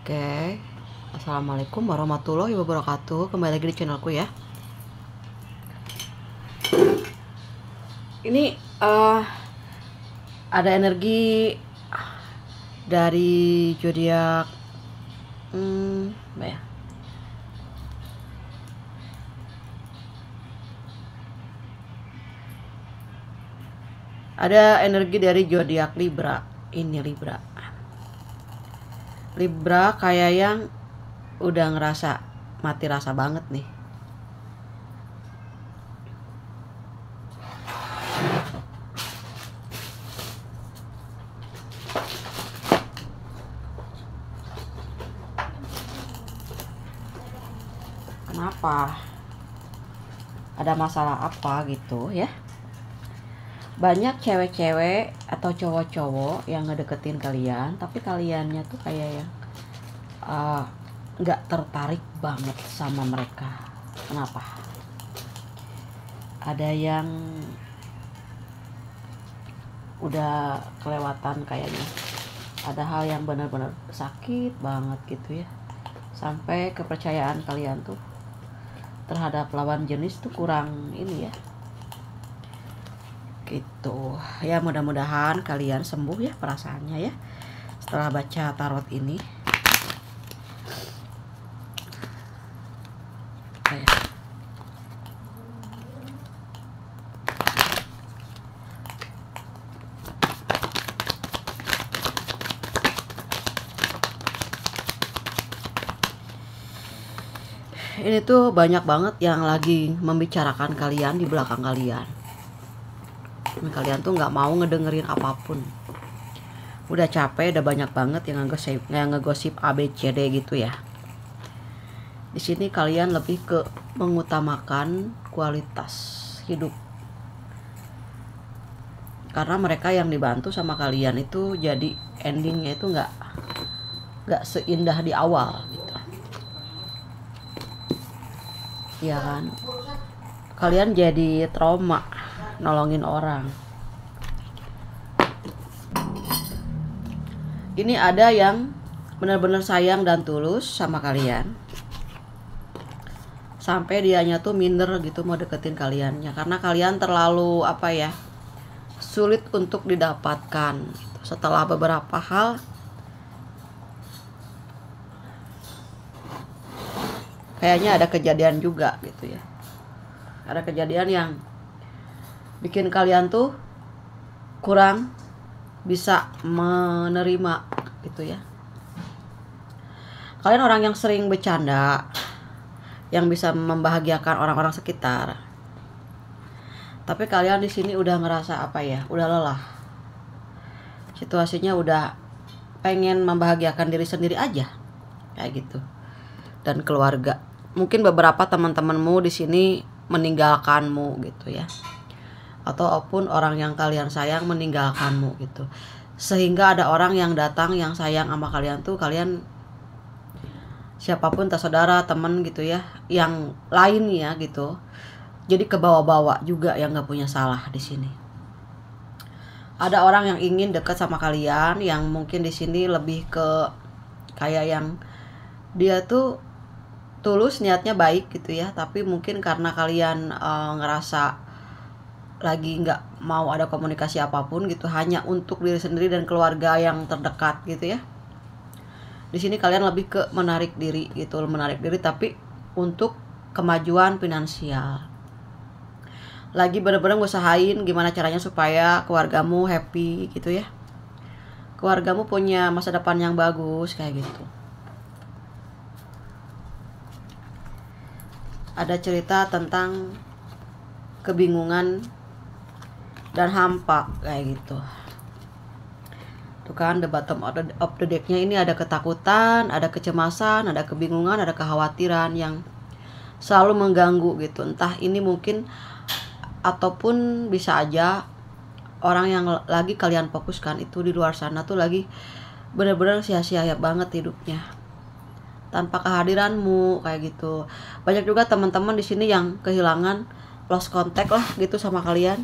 Oke, assalamualaikum warahmatullahi wabarakatuh. Kembali lagi di channelku ya. Ini ada energi dari zodiak apa ya? Ada energi dari zodiak Libra. Ini Libra kayak yang udah ngerasa mati rasa banget nih. Kenapa? Ada masalah apa gitu ya? Banyak cewek-cewek atau cowok-cowok yang ngedeketin kalian, tapi kaliannya tuh kayak yang nggak tertarik banget sama mereka. Kenapa? Ada yang udah kelewatan kayaknya. Ada hal yang benar-benar sakit banget gitu ya. Sampai kepercayaan kalian tuh terhadap lawan jenis tuh kurang ini ya. Gitu ya, mudah-mudahan kalian sembuh ya perasaannya ya setelah baca tarot ini. Ini tuh banyak banget yang lagi membicarakan kalian di belakang kalian. Kalian tuh nggak mau ngedengerin apapun. Udah capek, udah banyak banget yang ngegosip ABCD gitu ya. Di sini kalian lebih ke mengutamakan kualitas hidup. Karena mereka yang dibantu sama kalian itu jadi endingnya itu nggak seindah di awal gitu. Iya kan? Kalian jadi trauma nolongin orang. Ini ada yang benar-benar sayang dan tulus sama kalian, sampai dianya tuh minder gitu mau deketin kaliannya karena kalian terlalu sulit untuk didapatkan gitu. Setelah beberapa hal kayaknya ada kejadian juga gitu ya. Ada kejadian yang bikin kalian tuh kurang bisa menerima gitu ya. Kalian orang yang sering bercanda, yang bisa membahagiakan orang-orang sekitar. Tapi kalian di sini udah ngerasa udah lelah. Situasinya udah pengen membahagiakan diri sendiri aja. Kayak gitu. Dan keluarga. Mungkin beberapa teman-temanmu di sini meninggalkanmu gitu ya. Ataupun orang yang kalian sayang meninggalkanmu gitu. Sehingga ada orang yang datang yang sayang sama kalian tuh, kalian siapapun, tak saudara, teman gitu ya, yang lainnya gitu. Jadi kebawa-bawa juga yang gak punya salah di sini. Ada orang yang ingin dekat sama kalian, yang mungkin di sini lebih ke kayak yang dia tuh tulus, niatnya baik gitu ya, tapi mungkin karena kalian ngerasa lagi nggak mau ada komunikasi apapun gitu, hanya untuk diri sendiri dan keluarga yang terdekat gitu ya. Di sini kalian lebih ke menarik diri tapi untuk kemajuan finansial. Lagi bener-bener ngusahain gimana caranya supaya keluargamu happy gitu ya. Keluargamu punya masa depan yang bagus kayak gitu. Ada cerita tentang kebingungan dan hampa kayak gitu. Tuh kan, the bottom of the deck-nya ini ada ketakutan, ada kecemasan, ada kebingungan, ada kekhawatiran yang selalu mengganggu gitu. Entah ini mungkin ataupun bisa aja orang yang lagi kalian fokuskan itu di luar sana tuh lagi benar-benar sia-sia banget hidupnya tanpa kehadiranmu kayak gitu. Banyak juga teman-teman di sini yang kehilangan, lost contact lah gitu sama kalian.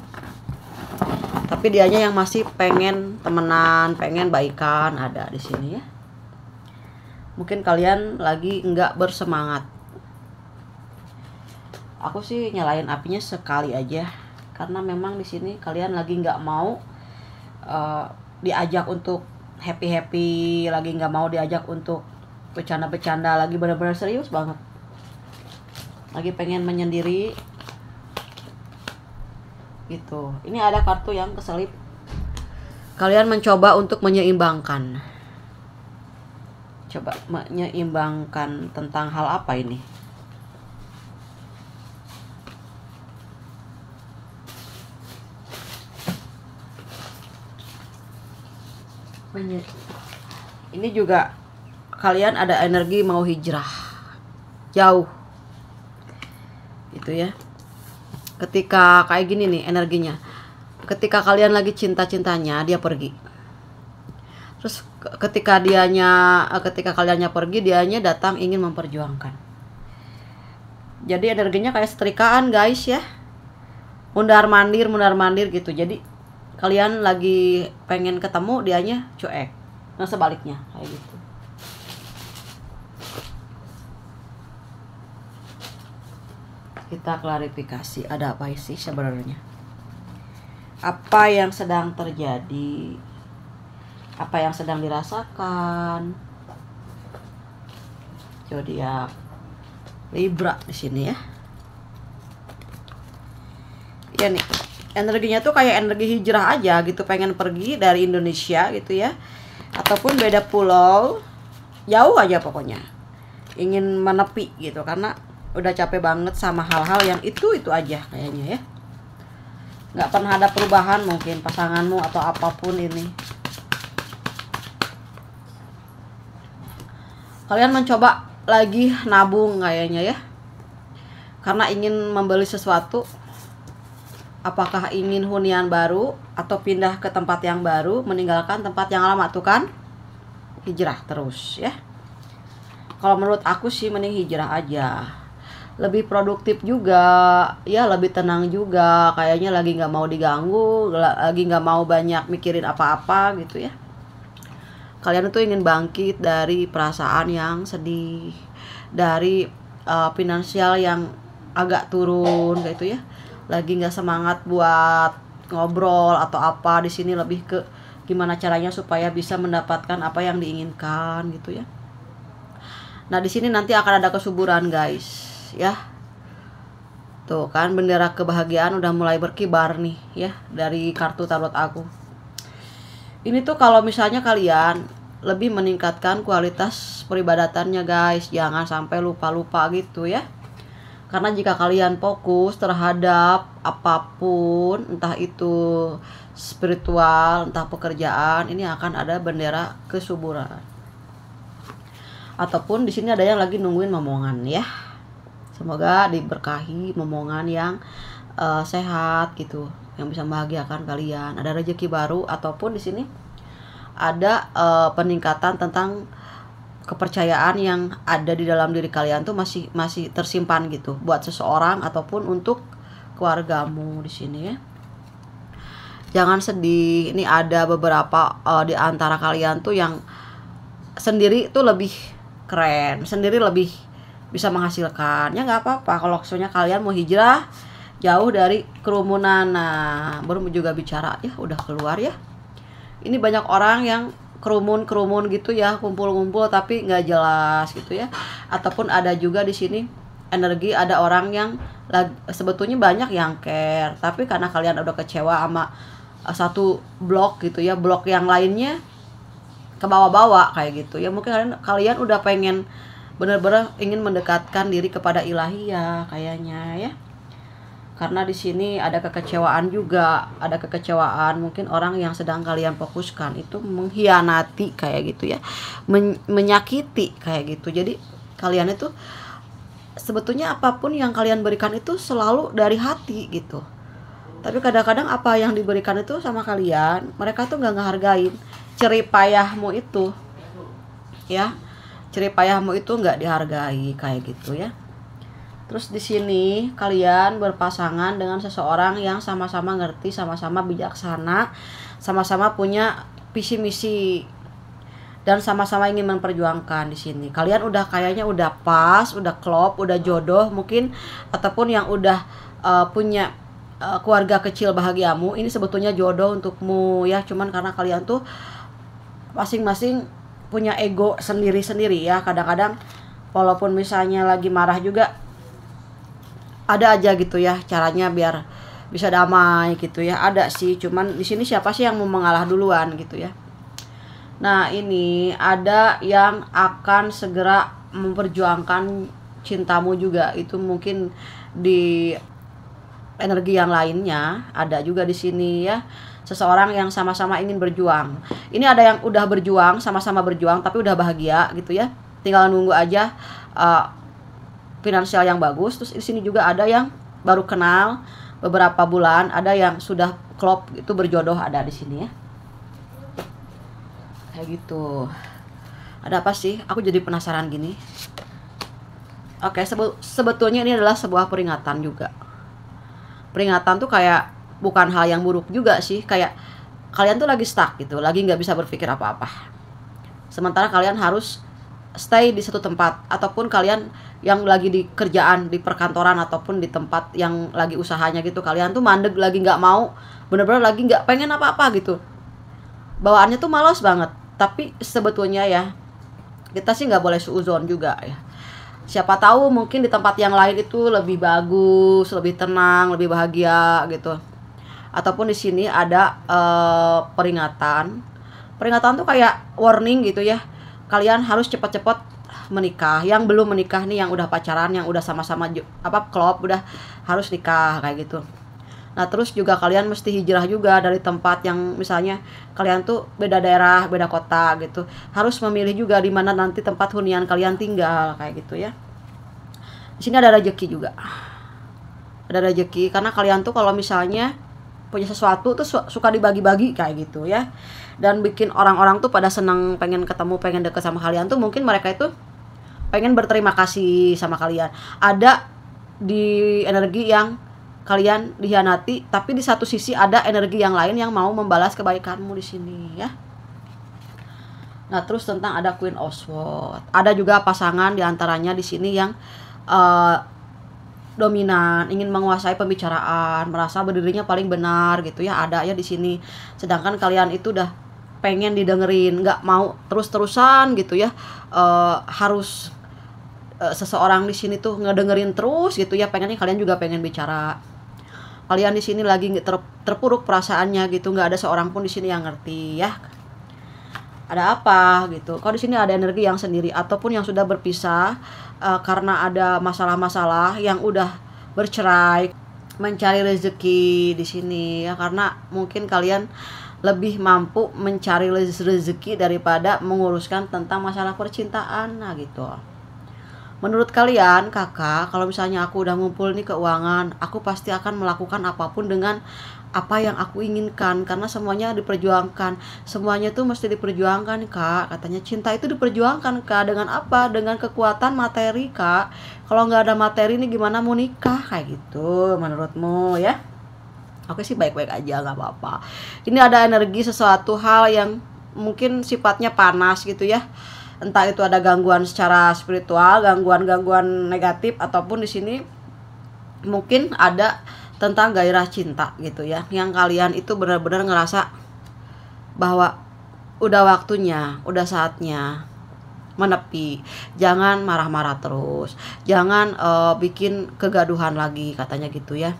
Tapi dianya yang masih pengen temenan, pengen baikan, ada di sini ya. Mungkin kalian lagi nggak bersemangat. Aku sih nyalain apinya sekali aja, karena memang di sini kalian lagi nggak mau diajak untuk happy, lagi nggak mau diajak untuk bercanda-bercanda, lagi benar-benar serius banget, lagi pengen menyendiri gitu. Ini ada kartu yang keselip. Kalian mencoba untuk menyeimbangkan. Coba menyeimbangkan tentang hal apa ini? Ini juga kalian ada energi mau hijrah jauh gitu ya. Ketika kayak gini nih energinya, ketika kalian lagi cinta-cintanya dia pergi, terus ketika kaliannya pergi, dianya datang ingin memperjuangkan. Jadi energinya kayak setrikaan guys ya, mundar mandir gitu. Jadi kalian lagi pengen ketemu, dianya cuek. Nah sebaliknya kayak gitu. Kita klarifikasi ada apa sih sebenarnya? Apa yang sedang terjadi? Apa yang sedang dirasakan? Zodiak Libra di sini ya. Ya nih, energinya tuh kayak energi hijrah aja gitu, pengen pergi dari Indonesia gitu ya, ataupun beda pulau, jauh aja pokoknya, ingin menepi gitu, karena udah capek banget sama hal-hal yang itu aja kayaknya ya. Nggak pernah ada perubahan mungkin pasanganmu atau apapun ini. Kalian mencoba lagi nabung kayaknya ya, karena ingin membeli sesuatu. Apakah ingin hunian baru atau pindah ke tempat yang baru, meninggalkan tempat yang lama tuh kan? Hijrah terus ya. Kalau menurut aku sih mending hijrah aja. Lebih produktif juga, ya lebih tenang juga. Kayaknya lagi nggak mau diganggu, lagi nggak mau banyak mikirin apa-apa gitu ya. Kalian tuh ingin bangkit dari perasaan yang sedih, dari finansial yang agak turun gitu ya. Lagi nggak semangat buat ngobrol atau apa, di sini lebih ke gimana caranya supaya bisa mendapatkan apa yang diinginkan gitu ya. Nah di sini nanti akan ada kesuburan guys ya. Tuh kan bendera kebahagiaan udah mulai berkibar nih ya dari kartu tarot aku. Ini tuh kalau misalnya kalian lebih meningkatkan kualitas peribadatannya guys, jangan sampai lupa-lupa gitu ya. Karena jika kalian fokus terhadap apapun, entah itu spiritual, entah pekerjaan, ini akan ada bendera kesuburan. Ataupun di sini ada yang lagi nungguin momongan ya. Semoga diberkahi momongan yang sehat gitu, yang bisa membahagiakan kalian. Ada rezeki baru, ataupun di sini ada peningkatan tentang kepercayaan yang ada di dalam diri kalian tuh masih tersimpan gitu buat seseorang ataupun untuk keluargamu di sini ya. Jangan sedih. Ini ada beberapa di antara kalian tuh yang sendiri tuh lebih keren, sendiri lebih bisa menghasilkan. Ya nggak apa-apa kalau maksudnya kalian mau hijrah jauh dari kerumunan. Nah, baru juga bicara ya udah keluar ya. Ini banyak orang yang kerumun gitu ya, kumpul-kumpul tapi nggak jelas gitu ya. Ataupun ada juga di sini energi ada orang yang sebetulnya banyak yang care, tapi karena kalian udah kecewa sama satu blok gitu ya, blok yang lainnya ke bawah-bawah kayak gitu ya. Mungkin kalian udah pengen benar-benar ingin mendekatkan diri kepada ilahiyah kayaknya ya. Karena di sini ada kekecewaan juga, ada kekecewaan mungkin orang yang sedang kalian fokuskan itu mengkhianati kayak gitu ya, menyakiti kayak gitu. Jadi kalian itu sebetulnya apapun yang kalian berikan itu selalu dari hati gitu. Tapi kadang-kadang apa yang diberikan itu sama kalian, mereka tuh nggak ngehargain jerih payahmu itu ya. Jerih payahmu itu nggak dihargai kayak gitu ya. Terus di sini kalian berpasangan dengan seseorang yang sama-sama ngerti, sama-sama bijaksana, sama-sama punya visi misi. dan sama-sama ingin memperjuangkan di sini. Kalian udah kayaknya udah pas, udah klop, udah jodoh mungkin, ataupun yang udah punya keluarga kecil bahagiamu, ini sebetulnya jodoh untukmu ya. Cuman karena kalian tuh masing-masing punya ego sendiri-sendiri ya. Kadang-kadang walaupun misalnya lagi marah juga ada aja gitu ya caranya biar bisa damai gitu ya. Ada sih, cuman di sini siapa sih yang mau mengalah duluan gitu ya. Nah, ini ada yang akan segera memperjuangkan cintamu juga. Itu mungkin di energi yang lainnya ada juga di sini ya. Seseorang yang sama-sama ingin berjuang. Ini ada yang udah berjuang, sama-sama berjuang tapi udah bahagia gitu ya. Tinggal nunggu aja finansial yang bagus. Terus di sini juga ada yang baru kenal beberapa bulan, ada yang sudah klop itu berjodoh ada di sini ya. Kayak gitu. Ada apa sih? Aku jadi penasaran gini. Oke, sebetulnya ini adalah sebuah peringatan juga. Peringatan tuh kayak bukan hal yang buruk juga sih. Kayak kalian tuh lagi stuck gitu, lagi nggak bisa berpikir apa-apa. Sementara kalian harus stay di satu tempat, ataupun kalian yang lagi di kerjaan, di perkantoran, ataupun di tempat yang lagi usahanya gitu, kalian tuh mandek, lagi nggak mau, bener-bener lagi nggak pengen apa-apa gitu, bawaannya tuh malas banget. Tapi sebetulnya ya, kita sih nggak boleh suuzon juga ya. Siapa tahu mungkin di tempat yang lain itu lebih bagus, lebih tenang, lebih bahagia gitu. Ataupun di sini ada peringatan. Peringatan tuh kayak warning gitu ya. Kalian harus cepat-cepat menikah. Yang belum menikah nih, yang udah pacaran, yang udah sama-sama klop, udah harus nikah kayak gitu. Nah, terus juga kalian mesti hijrah juga dari tempat yang misalnya kalian tuh beda daerah, beda kota gitu. Harus memilih juga di mana nanti tempat hunian kalian tinggal kayak gitu ya. Di sini ada rezeki juga. Ada rezeki karena kalian tuh kalau misalnya punya sesuatu tuh suka dibagi-bagi kayak gitu ya. Dan bikin orang-orang tuh pada senang, pengen ketemu, pengen deket sama kalian tuh mungkin mereka itu pengen berterima kasih sama kalian. Ada di energi yang kalian dikhianati, tapi di satu sisi ada energi yang lain yang mau membalas kebaikanmu di sini ya. Nah, terus tentang ada Queen of Swords. Ada juga pasangan diantaranya di sini yang dominan, ingin menguasai pembicaraan, merasa berdirinya paling benar gitu ya. Ada ya di sini. Sedangkan kalian itu udah pengen didengerin, nggak mau terus-terusan gitu ya. Harus seseorang di sini tuh ngedengerin terus gitu ya. Pengennya kalian juga pengen bicara. Kalian di sini lagi terpuruk perasaannya gitu, nggak ada seorang pun di sini yang ngerti ya. Ada apa gitu? Kalau di sini ada energi yang sendiri ataupun yang sudah berpisah karena ada masalah-masalah, yang udah bercerai, mencari rezeki di sini ya, karena mungkin kalian lebih mampu mencari rezeki daripada menguruskan tentang masalah percintaan. Nah gitu. Menurut kalian kakak, kalau misalnya aku udah ngumpul nih keuangan, aku pasti akan melakukan apapun dengan apa yang aku inginkan, karena semuanya diperjuangkan. Semuanya tuh mesti diperjuangkan kak. Katanya cinta itu diperjuangkan kak. Dengan apa? Dengan kekuatan materi kak. Kalau nggak ada materi nih gimana mau nikah kayak gitu menurutmu ya? Oke sih, baik-baik aja, nggak apa-apa. Ini ada energi sesuatu hal yang mungkin sifatnya panas gitu ya. Entah itu ada gangguan secara spiritual, gangguan-gangguan negatif, ataupun di sini mungkin ada tentang gairah cinta gitu ya, yang kalian itu benar-benar ngerasa bahwa udah waktunya, udah saatnya menepi. Jangan marah-marah terus, jangan bikin kegaduhan lagi katanya gitu ya.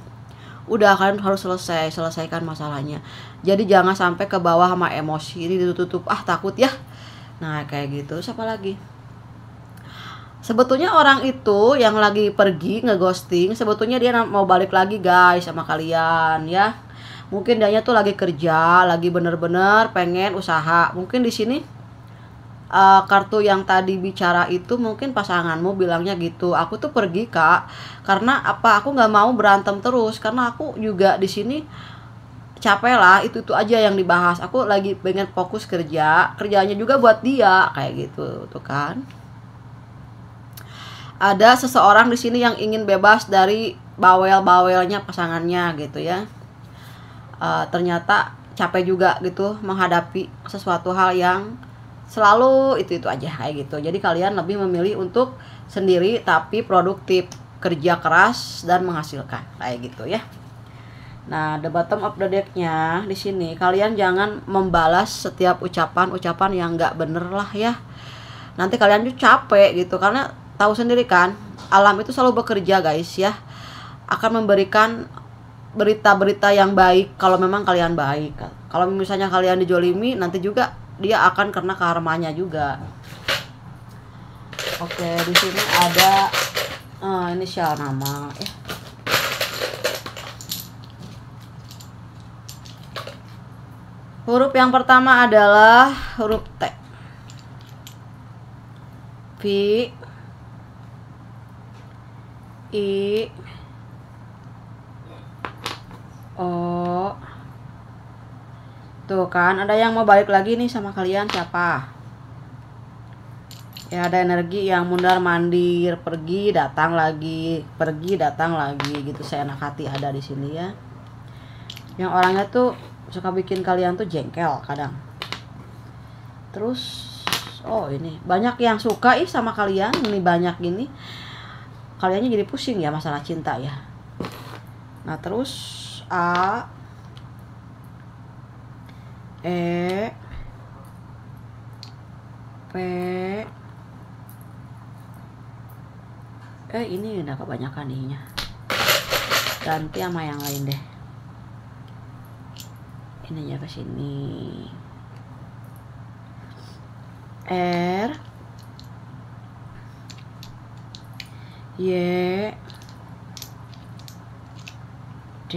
Udah, kalian harus selesaikan masalahnya. Jadi jangan sampai ke bawah sama emosi, ini ditutup, takut ya. Nah kayak gitu. Siapa lagi? Sebetulnya orang itu yang lagi pergi ngeghosting, sebetulnya dia mau balik lagi guys sama kalian ya. Mungkin dianya tuh lagi kerja, lagi bener-bener pengen usaha. Mungkin di sini kartu yang tadi bicara itu mungkin pasanganmu bilangnya gitu. Aku tuh pergi kak, karena apa? Aku nggak mau berantem terus, karena aku juga di sini capek lah, itu aja yang dibahas. Aku lagi pengen fokus kerjanya juga buat dia kayak gitu tuh kan. Ada seseorang di sini yang ingin bebas dari bawel-bawelnya pasangannya gitu ya. Ternyata capek juga gitu menghadapi sesuatu hal yang selalu itu aja kayak gitu. Jadi kalian lebih memilih untuk sendiri tapi produktif, kerja keras dan menghasilkan kayak gitu ya. Nah, the bottom of the deck-nya di sini kalian jangan membalas setiap ucapan-ucapan yang nggak bener lah ya. Nanti kalian tuh capek gitu, karena tahu sendiri kan, alam itu selalu bekerja guys ya. Akan memberikan berita-berita yang baik kalau memang kalian baik. Kalau misalnya kalian dijolimi, nanti juga dia akan kena karmanya juga. Oke, di sini ada inisial nama ya. Huruf yang pertama adalah huruf T. V, I, O. Tuh kan, ada yang mau balik lagi nih sama kalian, siapa? Ya, ada energi yang mundar mandir, pergi datang lagi gitu. Seenak hati ada di sini ya. Yang orangnya tuh suka bikin kalian tuh jengkel kadang. Terus ini banyak yang suka sama kalian, ini banyak gini. Kaliannya jadi pusing ya masalah cinta ya. Nah, terus A, E, P, ini udah kebanyakan ininya. Ganti sama yang lain deh. Ininya ke sini. R, Y, D.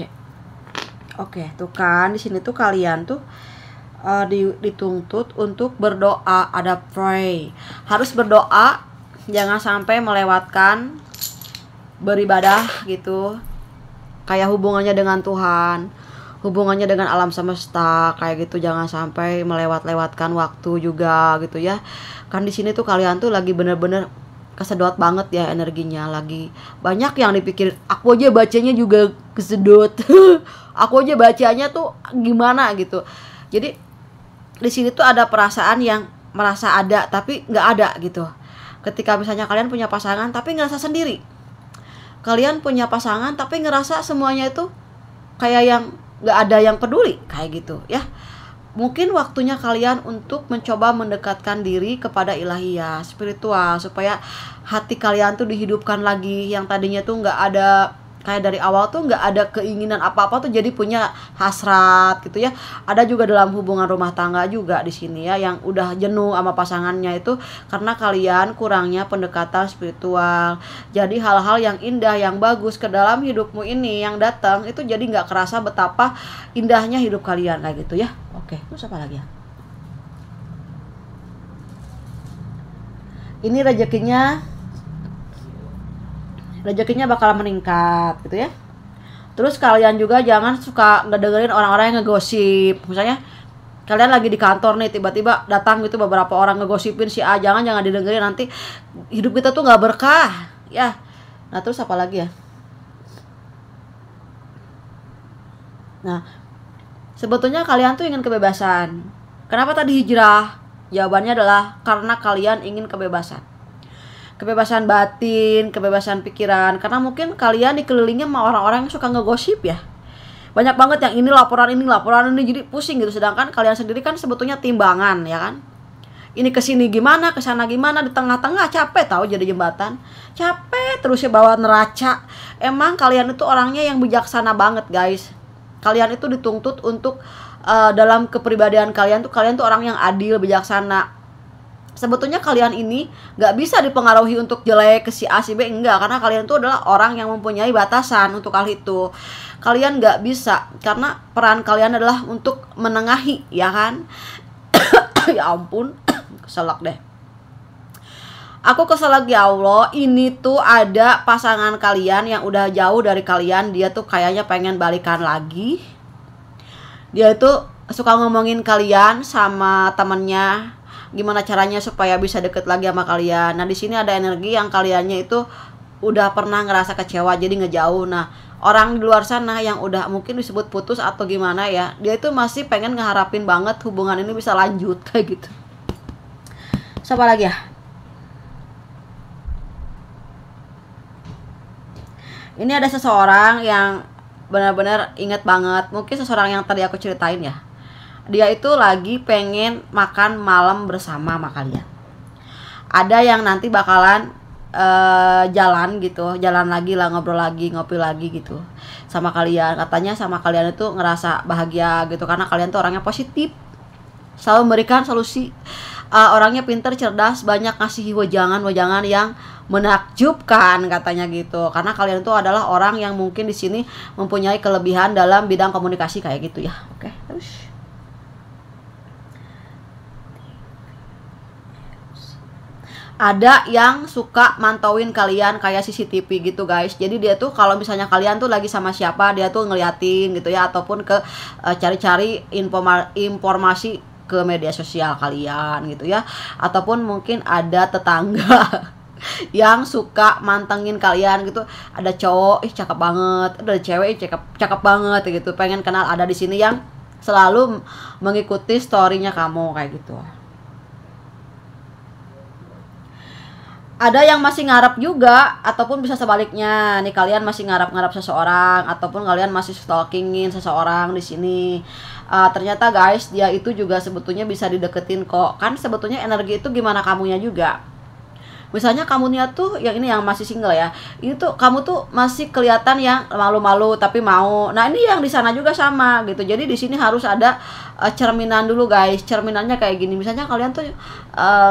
Oke, tuh kan di sini tuh kalian tuh dituntut untuk berdoa, ada pray. Harus berdoa, jangan sampai melewatkan beribadah gitu. Kayak hubungannya dengan Tuhan, hubungannya dengan alam semesta kayak gitu, jangan sampai melewatkan waktu juga gitu ya. Kan di sini tuh kalian tuh lagi bener-bener kesedot banget ya energinya, lagi banyak yang dipikir. Aku aja bacanya juga kesedot. Aku aja bacanya tuh gimana gitu. Jadi di sini tuh ada perasaan yang merasa ada tapi nggak ada gitu. Ketika misalnya kalian punya pasangan tapi ngerasa sendiri, kalian punya pasangan tapi ngerasa semuanya itu kayak yang nggak ada yang peduli kayak gitu ya. Mungkin waktunya kalian untuk mencoba mendekatkan diri kepada ilahiyah, spiritual, supaya hati kalian tuh dihidupkan lagi. Yang tadinya tuh nggak ada, kayak dari awal tuh nggak ada keinginan apa-apa tuh jadi punya hasrat gitu ya. Ada juga dalam hubungan rumah tangga juga di sini ya, yang udah jenuh sama pasangannya itu karena kalian kurangnya pendekatan spiritual. Jadi hal-hal yang indah, yang bagus ke dalam hidupmu ini yang datang itu jadi nggak kerasa betapa indahnya hidup kalian kayak gitu ya. Oke, terus apa lagi ya? Ini rezekinya bakal meningkat gitu ya. Terus kalian juga jangan suka ngedengerin orang-orang yang ngegosip. Misalnya kalian lagi di kantor nih, tiba-tiba datang gitu beberapa orang ngegosipin si A, jangan didengerin, nanti hidup kita tuh nggak berkah ya. Nah, terus apa lagi ya? Nah, sebetulnya kalian tuh ingin kebebasan. Kenapa tadi hijrah? Jawabannya adalah karena kalian ingin kebebasan. Kebebasan batin, kebebasan pikiran. Karena mungkin kalian dikelilingi sama orang-orang yang suka ngegosip ya. Banyak banget yang ini laporan ini, jadi pusing gitu. Sedangkan kalian sendiri kan sebetulnya timbangan ya kan. Ini kesini gimana, kesana gimana, di tengah-tengah capek tahu jadi jembatan. Capek terus ya bawa neraca. Emang kalian itu orangnya yang bijaksana banget guys. Kalian itu dituntut untuk dalam kepribadian kalian tuh orang yang adil, bijaksana. Sebetulnya kalian ini gak bisa dipengaruhi untuk jelek ke si A si B, enggak. Karena kalian itu adalah orang yang mempunyai batasan untuk hal itu. Kalian gak bisa, karena peran kalian adalah untuk menengahi ya kan. Ya ampun, keselak deh. Aku keselak ya Allah. Ini tuh ada pasangan kalian yang udah jauh dari kalian. Dia tuh kayaknya pengen balikan lagi. Dia itu suka ngomongin kalian sama temennya, gimana caranya supaya bisa deket lagi sama kalian. Nah, di sini ada energi yang kaliannya itu udah pernah ngerasa kecewa jadi ngejauh. Nah, orang di luar sana yang udah mungkin disebut putus atau gimana ya, dia itu masih pengen ngeharapin banget hubungan ini bisa lanjut kayak gitu. Siapa lagi ya? Ini ada seseorang yang benar-benar inget banget. Mungkin seseorang yang tadi aku ceritain ya. Dia itu lagi pengen makan malam bersama sama kalian. Ada yang nanti bakalan jalan gitu, jalan lagi lah, ngobrol lagi, ngopi lagi gitu sama kalian. Katanya sama kalian itu ngerasa bahagia gitu karena kalian tuh orangnya positif, selalu memberikan solusi. Orangnya pinter, cerdas, banyak ngasih wejangan-wejangan yang menakjubkan katanya gitu. Karena kalian tuh adalah orang yang mungkin di sini mempunyai kelebihan dalam bidang komunikasi kayak gitu ya. Oke, terus ada yang suka mantauin kalian kayak CCTV gitu guys. Jadi dia tuh kalau misalnya kalian tuh lagi sama siapa, dia tuh ngeliatin gitu ya, ataupun ke cari-cari informasi ke media sosial kalian gitu ya, ataupun mungkin ada tetangga yang suka mantengin kalian gitu. Ada cowok cakep banget, ada cewek cakep banget gitu, pengen kenal, ada di sini yang selalu mengikuti storynya kamu kayak gitu. Ada yang masih ngarep juga, ataupun bisa sebaliknya nih, kalian masih ngarep-ngarep seseorang, ataupun kalian masih stalkingin seseorang di sini. Ternyata guys, dia itu juga sebetulnya bisa dideketin kok. Kan sebetulnya energi itu gimana kamunya juga. Misalnya kamunya tuh yang ini yang masih single ya, ini tuh kamu tuh masih kelihatan yang malu-malu tapi mau. Nah ini yang di sana juga sama gitu. Jadi di sini harus ada cerminan dulu guys. Cerminannya kayak gini. Misalnya kalian tuh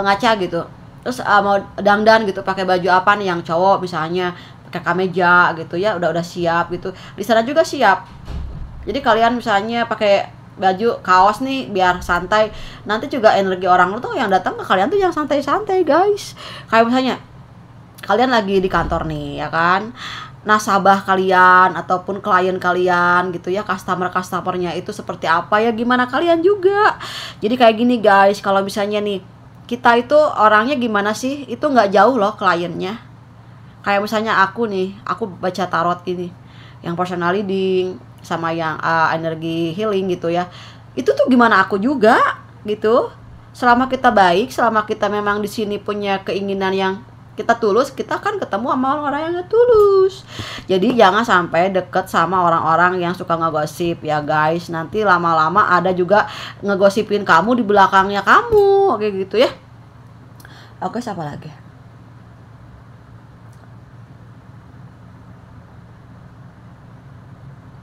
ngaca gitu, terus mau dandan gitu, pakai baju apa nih yang cowok misalnya pakai kemeja gitu ya, udah siap gitu. Di sana juga siap. Jadi kalian misalnya pakai baju kaos nih biar santai, nanti juga energi orang tuh yang datang ke kalian tuh yang santai-santai guys. Kayak misalnya kalian lagi di kantor nih ya kan, nasabah kalian ataupun klien kalian gitu ya, customernya itu seperti apa ya, gimana kalian juga. Jadi kayak gini guys, kalau misalnya nih kita itu orangnya gimana sih, itu nggak jauh loh kliennya. Kayak misalnya aku nih, aku baca tarot gini, yang personal reading sama yang energi healing gitu ya, itu tuh gimana aku juga gitu. Selama kita baik, selama kita memang di sini punya keinginan yang kita tulus, kita kan ketemu sama orang-orang yang tulus. Jadi jangan sampai deket sama orang-orang yang suka ngegosip ya guys. Nanti lama-lama ada juga ngegosipin kamu di belakangnya kamu kayak gitu ya. Oke, siapa lagi?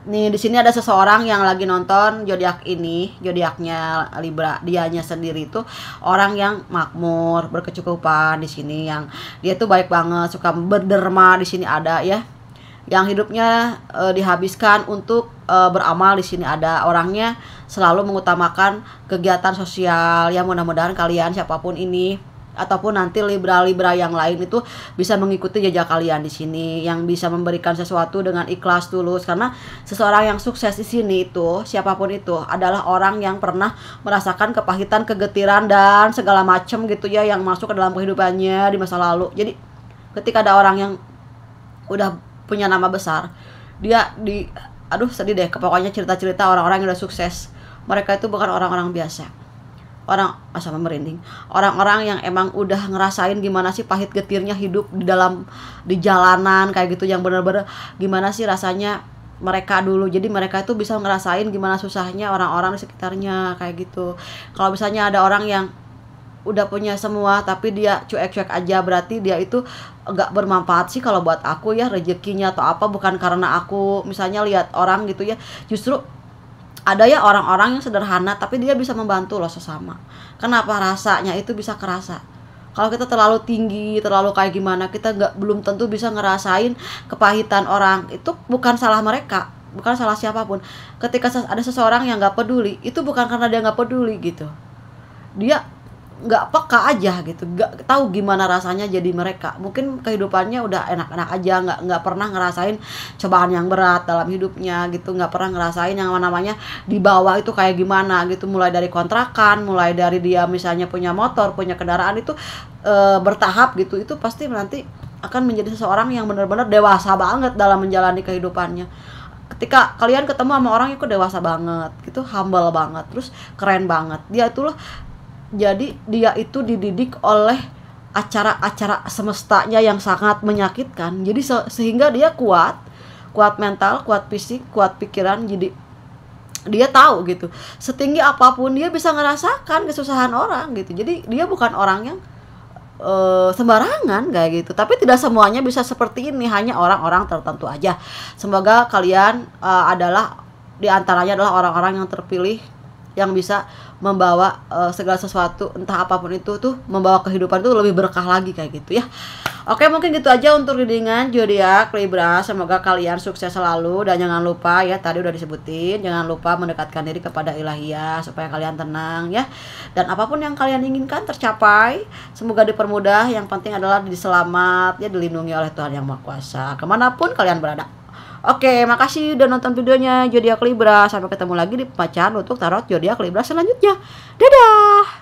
Nih di sini ada seseorang yang lagi nonton zodiak ini, zodiaknya Libra. Dianya sendiri itu orang yang makmur, berkecukupan di sini, yang dia tuh baik banget, suka berderma di sini ada ya. Yang hidupnya dihabiskan untuk beramal di sini ada. Orangnya selalu mengutamakan kegiatan sosial. Ya mudah-mudahan kalian siapapun ini ataupun nanti Libra yang lain itu bisa mengikuti jejak kalian di sini, yang bisa memberikan sesuatu dengan ikhlas tulus. Karena seseorang yang sukses di sini itu siapapun itu adalah orang yang pernah merasakan kepahitan, kegetiran dan segala macam gitu ya, yang masuk ke dalam kehidupannya di masa lalu. Jadi ketika ada orang yang udah punya nama besar, dia aduh sedih deh pokoknya cerita-cerita orang-orang yang udah sukses. Mereka itu bukan orang-orang biasa, orang sama merinding, orang-orang yang emang udah ngerasain gimana sih pahit getirnya hidup di jalanan kayak gitu, yang bener-bener gimana sih rasanya mereka dulu. Jadi mereka itu bisa ngerasain gimana susahnya orang-orang di sekitarnya kayak gitu. Kalau misalnya ada orang yang udah punya semua tapi dia cuek-cuek aja, berarti dia itu gak bermanfaat sih kalau buat aku ya, rezekinya atau apa. Bukan karena aku misalnya lihat orang gitu ya, justru ada ya orang-orang yang sederhana tapi dia bisa membantu loh sesama. Kenapa? Rasanya itu bisa kerasa. Kalau kita terlalu tinggi, terlalu kayak gimana, kita belum tentu bisa ngerasain kepahitan orang. Itu bukan salah mereka, bukan salah siapapun. Ketika ada seseorang yang gak peduli, itu bukan karena dia gak peduli gitu, dia nggak peka aja gitu, nggak tahu gimana rasanya jadi mereka. Mungkin kehidupannya udah enak-enak aja, nggak pernah ngerasain cobaan yang berat dalam hidupnya gitu, nggak pernah ngerasain yang namanya di bawah itu kayak gimana gitu. Mulai dari kontrakan, mulai dari dia misalnya punya motor, punya kendaraan itu bertahap gitu. Itu pasti nanti akan menjadi seseorang yang benar-benar dewasa banget dalam menjalani kehidupannya. Ketika kalian ketemu sama orang itu dewasa banget gitu, humble banget, terus keren banget. Dia itulah Jadi dia itu dididik oleh acara-acara semestanya yang sangat menyakitkan. Jadi sehingga dia kuat, kuat mental, kuat fisik, kuat pikiran. Jadi dia tahu gitu, setinggi apapun dia bisa ngerasakan kesusahan orang gitu. Jadi dia bukan orang yang sembarangan kayak gitu. Tapi tidak semuanya bisa seperti ini, hanya orang-orang tertentu aja. Semoga kalian adalah diantaranya adalah orang-orang yang terpilih yang bisa membawa segala sesuatu, entah apapun itu tuh, membawa kehidupan tuh lebih berkah lagi kayak gitu ya. Oke, mungkin gitu aja untuk readingan zodiak Libra. Semoga kalian sukses selalu, dan jangan lupa ya, tadi udah disebutin, jangan lupa mendekatkan diri kepada ilahiyah supaya kalian tenang ya. Dan apapun yang kalian inginkan tercapai, semoga dipermudah. Yang penting adalah diselamat ya, dilindungi oleh Tuhan Yang Maha Kuasa kemanapun kalian berada. Oke, makasih udah nonton videonya zodiak Libra. Sampai ketemu lagi di bacaan untuk tarot zodiak Libra selanjutnya. Dadah.